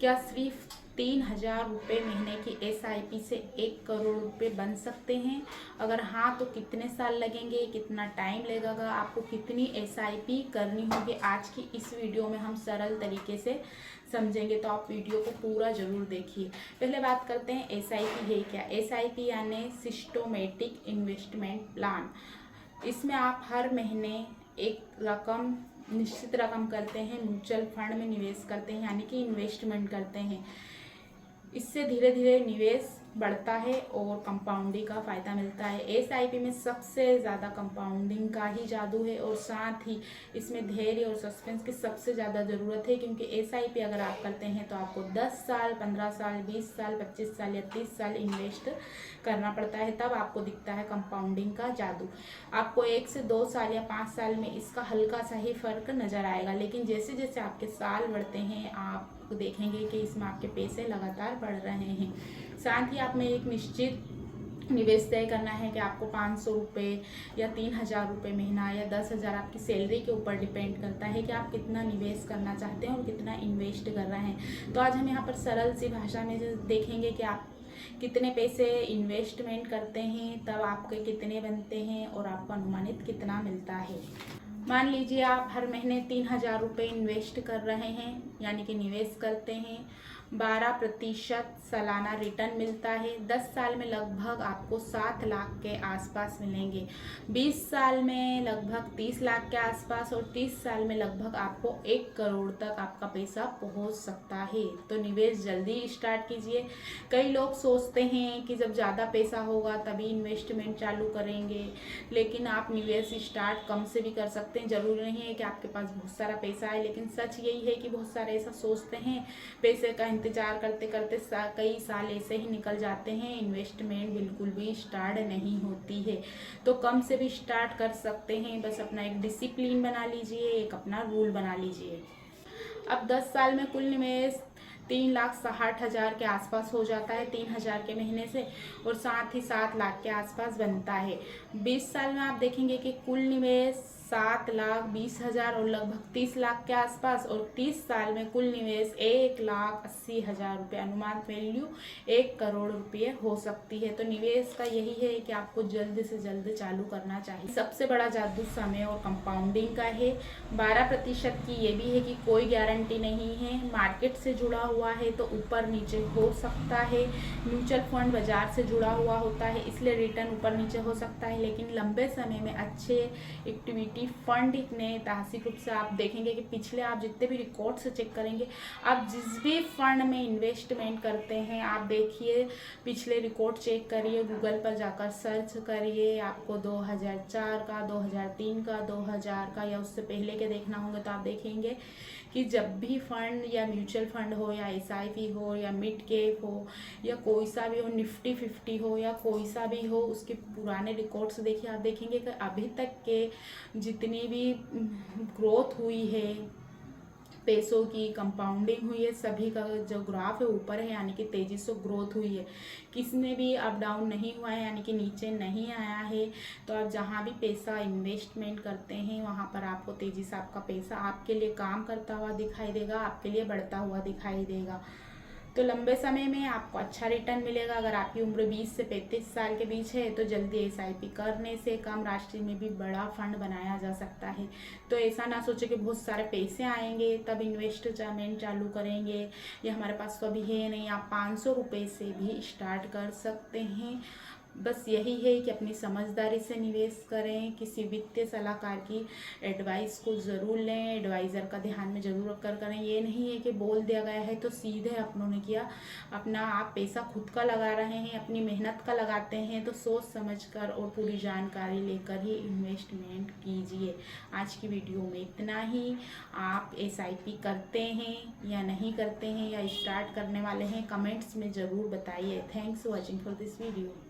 क्या सिर्फ 3,000 रुपये महीने की SIP से 1 करोड़ रुपये बन सकते हैं? अगर हाँ तो कितने साल लगेंगे, कितना टाइम लगेगा, आपको कितनी SIP करनी होगी, आज की इस वीडियो में हम सरल तरीके से समझेंगे। तो आप वीडियो को पूरा ज़रूर देखिए। पहले बात करते हैं SIP है क्या। SIP यानी सिस्टमैटिक इन्वेस्टमेंट प्लान। इसमें आप हर महीने एक रकम, निश्चित रकम करते हैं, म्यूचुअल फंड में निवेश करते हैं, यानी कि इन्वेस्टमेंट करते हैं। इससे धीरे धीरे निवेश बढ़ता है और कंपाउंडिंग का फ़ायदा मिलता है। SIP में सबसे ज़्यादा कंपाउंडिंग का ही जादू है और साथ ही इसमें धैर्य और सस्पेंस की सबसे ज़्यादा ज़रूरत है, क्योंकि SIP अगर आप करते हैं तो आपको 10 साल, 15 साल, 20 साल, 25 साल या 30 साल इन्वेस्ट करना पड़ता है, तब आपको दिखता है कंपाउंडिंग का जादू। आपको 1 से 2 साल या 5 साल में इसका हल्का सा ही फ़र्क नज़र आएगा, लेकिन जैसे जैसे आपके साल बढ़ते हैं आप देखेंगे कि इसमें आपके पैसे लगातार बढ़ रहे हैं। साथ ही आप में एक निश्चित निवेश तय करना है कि आपको 500 रुपये या 3,000 रुपये महीना या 10,000 आपकी सैलरी के ऊपर डिपेंड करता है कि आप कितना निवेश करना चाहते हैं और कितना इन्वेस्ट कर रहे हैं। तो आज हम यहाँ पर सरल सी भाषा में देखेंगे कि आप कितने पैसे इन्वेस्टमेंट करते हैं, तब आपके कितने बनते हैं और आपको अनुमानित कितना मिलता है। मान लीजिए आप हर महीने 3,000 रुपये इन्वेस्ट कर रहे हैं, यानी कि निवेश करते हैं। 12% सालाना रिटर्न मिलता है। 10 साल में लगभग आपको 7 लाख के आसपास मिलेंगे। 20 साल में लगभग 30 लाख के आसपास और 30 साल में लगभग आपको 1 करोड़ तक आपका पैसा पहुंच सकता है। तो निवेश जल्दी स्टार्ट कीजिए। कई लोग सोचते हैं कि जब ज़्यादा पैसा होगा तभी इन्वेस्टमेंट चालू करेंगे, लेकिन आप निवेश स्टार्ट कम से भी कर सकते हैं। ज़रूरी नहीं है कि आपके पास बहुत सारा पैसा है, लेकिन सच यही है कि बहुत सारे ऐसा सोचते हैं, पैसे का इंतजार करते करते कई साल ऐसे ही निकल जाते हैं, इन्वेस्टमेंट बिल्कुल भी स्टार्ट नहीं होती है। तो कम से भी स्टार्ट कर सकते हैं, बस अपना एक डिसिप्लिन बना लीजिए, एक अपना रूल बना लीजिए। अब 10 साल में कुल निवेश 3,60,000 के आसपास हो जाता है 3,000 के महीने से, और साथ ही 7 लाख के आसपास बनता है। 20 साल में आप देखेंगे कि कुल निवेश 7,20,000 और लगभग 30 लाख के आसपास, और 30 साल में कुल निवेश 1,80,000 रुपये, अनुमान वैल्यू 1 करोड़ रुपये हो सकती है। तो निवेश का यही है कि आपको जल्द से जल्द चालू करना चाहिए। सबसे बड़ा जादू समय और कंपाउंडिंग का है। 12% की ये भी है कि कोई गारंटी नहीं है, मार्केट से जुड़ा हुआ है तो ऊपर नीचे हो सकता है। म्यूचुअल फंड बाजार से जुड़ा हुआ होता है, इसलिए रिटर्न ऊपर नीचे हो सकता है, लेकिन लंबे समय में अच्छे इक्विटी फंड ने ऐतिहासिक रूप से आप देखेंगे कि पिछले आप जितने भी रिकॉर्ड से चेक करेंगे, आप जिस भी फंड में इन्वेस्टमेंट करते हैं, आप देखिए पिछले रिकॉर्ड चेक करिए, गूगल पर जाकर सर्च करिए, आपको 2004 का, 2003 का, 2000 का या उससे पहले के देखना होगा, तो आप देखेंगे कि जब भी फंड या म्यूचुअल फंड हो या SIP हो या मिड कैप हो या कोई सा भी हो, निफ्टी 50 हो या कोई सा भी हो, उसके पुराने रिकॉर्ड्स देखिए, आप देखेंगे कि अभी तक के जितनी भी ग्रोथ हुई है, पैसों की कंपाउंडिंग हुई है, सभी का जो ग्राफ है ऊपर है, यानी कि तेज़ी से ग्रोथ हुई है, किसमें भी अप डाउन नहीं हुआ है, यानी कि नीचे नहीं आया है। तो आप जहाँ भी पैसा इन्वेस्टमेंट करते हैं वहाँ पर आपको तेज़ी से आपका पैसा आपके लिए काम करता हुआ दिखाई देगा, आपके लिए बढ़ता हुआ दिखाई देगा। तो लंबे समय में आपको अच्छा रिटर्न मिलेगा। अगर आपकी उम्र 20 से 35 साल के बीच है तो जल्दी SIP करने से कम राशि में भी बड़ा फंड बनाया जा सकता है। तो ऐसा ना सोचे कि बहुत सारे पैसे आएंगे तब इन्वेस्टमेंट चालू करेंगे, या हमारे पास तो अभी है नहीं। आप 500 रुपये से भी स्टार्ट कर सकते हैं। बस यही है कि अपनी समझदारी से निवेश करें, किसी वित्तीय सलाहकार की एडवाइस को ज़रूर लें, एडवाइज़र का ध्यान में ज़रूर रखकर करें। ये नहीं है कि बोल दिया गया है तो सीधे अपनों ने किया। अपना आप पैसा खुद का लगा रहे हैं, अपनी मेहनत का लगाते हैं, तो सोच समझकर और पूरी जानकारी लेकर ही इन्वेस्टमेंट कीजिए। आज की वीडियो में इतना ही। आप SIP करते हैं या नहीं करते हैं या स्टार्ट करने वाले हैं, कमेंट्स में ज़रूर बताइए। Thanks for watching for this video.